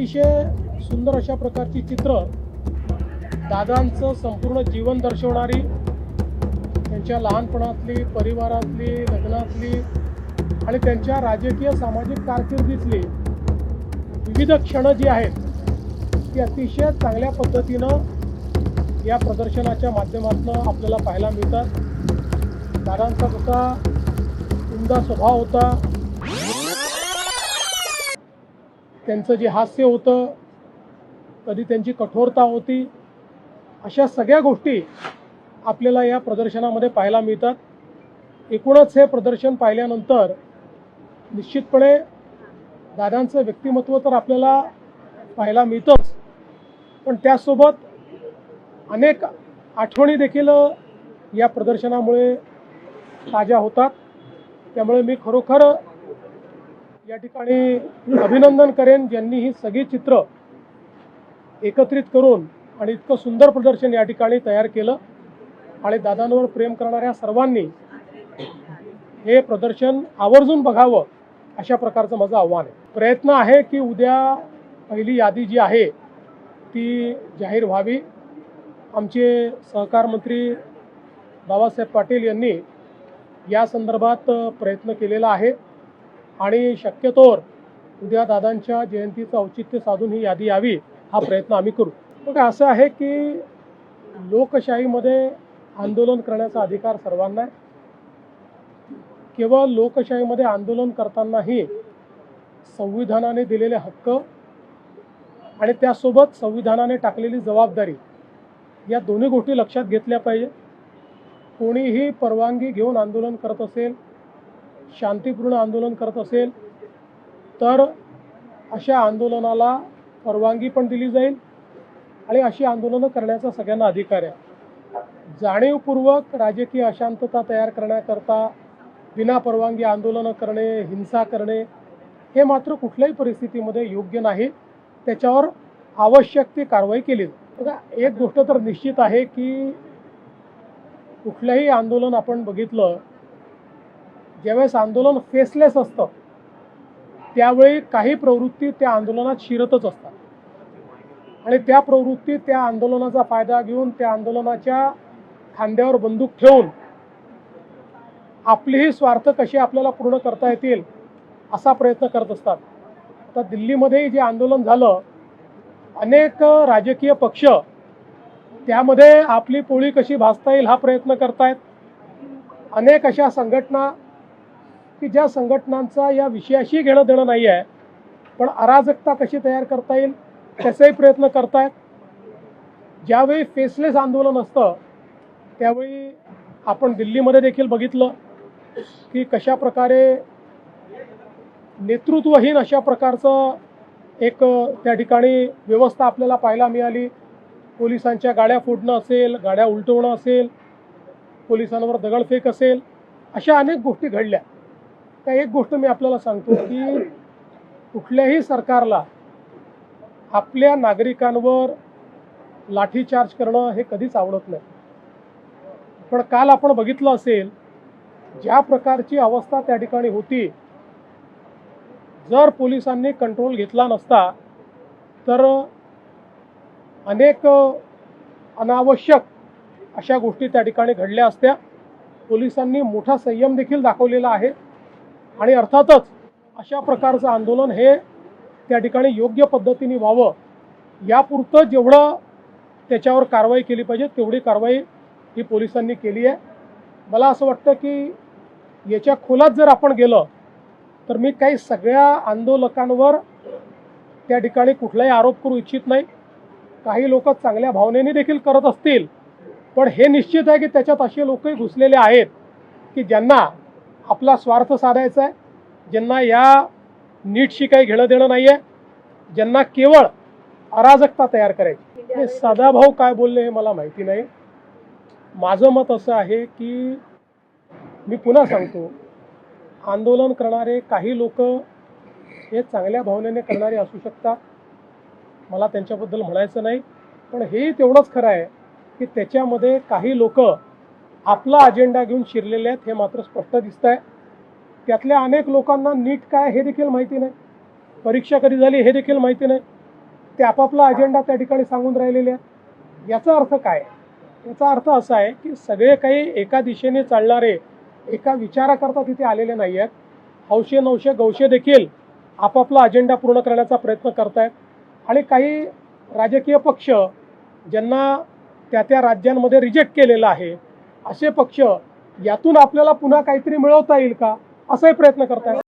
अतिशय सुंदर अशा प्रकारची चित्र दादांचं संपूर्ण जीवन दर्शवणारी, त्यांच्या लहानपणातली, परिवारातली, लग्नातली आणि त्यांच्या राजकीय सामाजिक कारकिर्दीतली विविध क्षणं जी आहेत ती अतिशय चांगल्या पद्धतीनं या प्रदर्शनाच्या माध्यमातून आपल्याला पाहायला मिळतात। दादांचा जसा उमदा स्वभाव होता, त्यांचं जे हास्य होतं, कधी त्यांची कठोरता होती, अशा सगळ्या गोष्टी आपल्याला या प्रदर्शनामध्ये पाहायला मिळतात। एकूणच हे प्रदर्शन पाहिल्यानंतर निश्चितपणे दादांचं व्यक्तिमत्व तर आपल्याला पाहायला मिळतंच, पण त्यासोबत अनेक आठवणी देखील या प्रदर्शनामुळे ताज्या होतात। त्यामुळे मी खरोखर या ठिकाणी अभिनंदन करेन ज्यांनी ही सगळी चित्र एकत्रित करून आणि इतकं सुंदर प्रदर्शन या ठिकाणी तयार केलं। आणि दादांवर प्रेम करणाऱ्या सर्वांनी हे प्रदर्शन आवर्जून बघावं अशा प्रकारचं माझं आव्हान आहे। प्रयत्न आहे की उद्या पहिली यादी जी आहे ती जाहीर व्हावी। आमचे सहकार मंत्री बाबासाहेब पाटील यांनी या संदर्भात प्रयत्न केलेला आहे आणि शक्यतोवर उद्या दादांच्या जयंतीचं औचित्य साधून ही यादी यावी हा प्रयत्न आम्ही करू। बघा, असं आहे की लोकशाहीमध्ये आंदोलन करण्याचा अधिकार सर्वांना आहे। केवळ लोकशाहीमध्ये आंदोलन करतानाही संविधानाने दिलेले हक्क आणि त्यासोबत संविधानाने टाकलेली जबाबदारी या दोन्ही गोष्टी लक्षात घेतल्या पाहिजे। कोणीही परवानगी घेऊन आंदोलन करत असेल, शांतिपूर्ण आंदोलन करत असेल तर अशा आंदोलनाला परवानगी पण दिली जाईल आणि अशी आंदोलनं करण्याचा सगळ्यांना अधिकार आहे। जाणीवपूर्वक राजकीय अशांतता तयार करण्याकरता विना परवानगी आंदोलनं करणे, हिंसा करणे हे मात्र कुठल्याही परिस्थितीमध्ये योग्य नाही। त्याच्यावर आवश्यक ती कारवाई केली जाईल। बघा, एक गोष्ट तर निश्चित आहे की कुठलंही आंदोलन आपण बघितलं, ज्यावेळेस आंदोलन फेसलेस असतं त्यावेळी काही प्रवृत्ती त्या आंदोलनात शिरतच असतात आणि त्या प्रवृत्ती त्या आंदोलनाचा फायदा घेऊन त्या आंदोलनाच्या खांद्यावर बंदूक ठेवून आपलेही स्वार्थ कसे आपल्याला पूर्ण करता येतील असा प्रयत्न करत असतात। आता दिल्लीमध्ये जे आंदोलन झालं, अनेक राजकीय पक्ष त्यामध्ये आपली पोळी कशी भाजता येईल हा प्रयत्न करतायत। अनेक अशा संघटना की ज्या संघटनांचा या विषयाशी घेणं देणं नाही आहे, पण अराजकता कशी तयार करता येईल त्याचाही प्रयत्न करतायत। ज्यावेळी फेसलेस आंदोलन असतं त्यावेळी आपण दिल्लीमध्ये देखील बघितलं की कशा प्रकारे नेतृत्वहीन अशा प्रकारचं एक त्या ठिकाणी व्यवस्था आपल्याला पाहायला मिळाली। पोलिसांच्या गाड्या फोडणं असेल, गाड्या उलटवणं असेल, पोलिसांवर दगडफेक असेल, अशा अनेक गोष्टी घडल्या। त्या एक गोष्ट मी आपल्याला सांगतो की कुठल्याही सरकारला आपल्या नागरिकांवर लाठीचार्ज करणं हे कधीच आवडत नाही। पण काल आपण बघितलं असेल ज्या प्रकारची अवस्था त्या ठिकाणी होती, जर पोलिसांनी कंट्रोल घेतला नसता तर अनेक अनावश्यक अशा गोष्टी त्या ठिकाणी घडल्या असत्या। पोलिसांनी मोठा संयम देखील दाखवलेला आहे आणि अर्थातच अशा प्रकारचं आंदोलन हे त्या ठिकाणी योग्य पद्धतीने व्हावं यापुरतं जेवढं त्याच्यावर कारवाई केली पाहिजे तेवढी कारवाई ही पोलिसांनी केली आहे। मला असं वाटतं की याच्या खोलात जर आपण गेलं तर मी काही सगळ्या आंदोलकांवर त्या ठिकाणी कुठलाही आरोप करू इच्छित नाही। काही लोक चांगल्या भावनेने देखील करत असतील, पण हे निश्चित आहे की त्याच्यात असे लोकही घुसलेले आहेत की ज्यांना आपला स्वार्थ साधायचा आहे, ज्यांना या नीटशी काही घेणं देणं नाही आहे, ज्यांना केवळ अराजकता तयार करायची। हे सदाभाऊ काय बोलले हे मला माहिती नाही। माझं मत असं आहे की मी पुन्हा सांगतो, आंदोलन करणारे काही लोक हे चांगल्या भावनेने करणारे असू शकतात, मला त्यांच्याबद्दल म्हणायचं नाही, पण हेही तेवढंच खरं आहे की त्याच्यामध्ये काही लोक आपला अजेंडा घेऊन शिरलेले आहेत हे मात्र स्पष्ट दिसत आहे। त्यातल्या अनेक लोकांना नीट काय हे देखील माहिती नाही, परीक्षा कधी झाली हे देखील माहिती नाही, ते आपापला अजेंडा त्या ठिकाणी सांगून राहिलेले आहेत. याचा अर्थ काय? याचा अर्थ असा आहे की सगळे काही एका दिशेने चालणारे, एका विचाराकरता तिथे आलेले नाही आहेत. हौशे नवशे गौशे देखील आपापला अजेंडा पूर्ण करण्याचा प्रयत्न करतायत आणि काही राजकीय पक्ष ज्यांना त्या त्या राज्यांमध्ये रिजेक्ट केलेलं आहे असे पक्ष यातून आपल्याला पुन्हा काहीतरी मिळवता येईल का असाही प्रयत्न करतायत.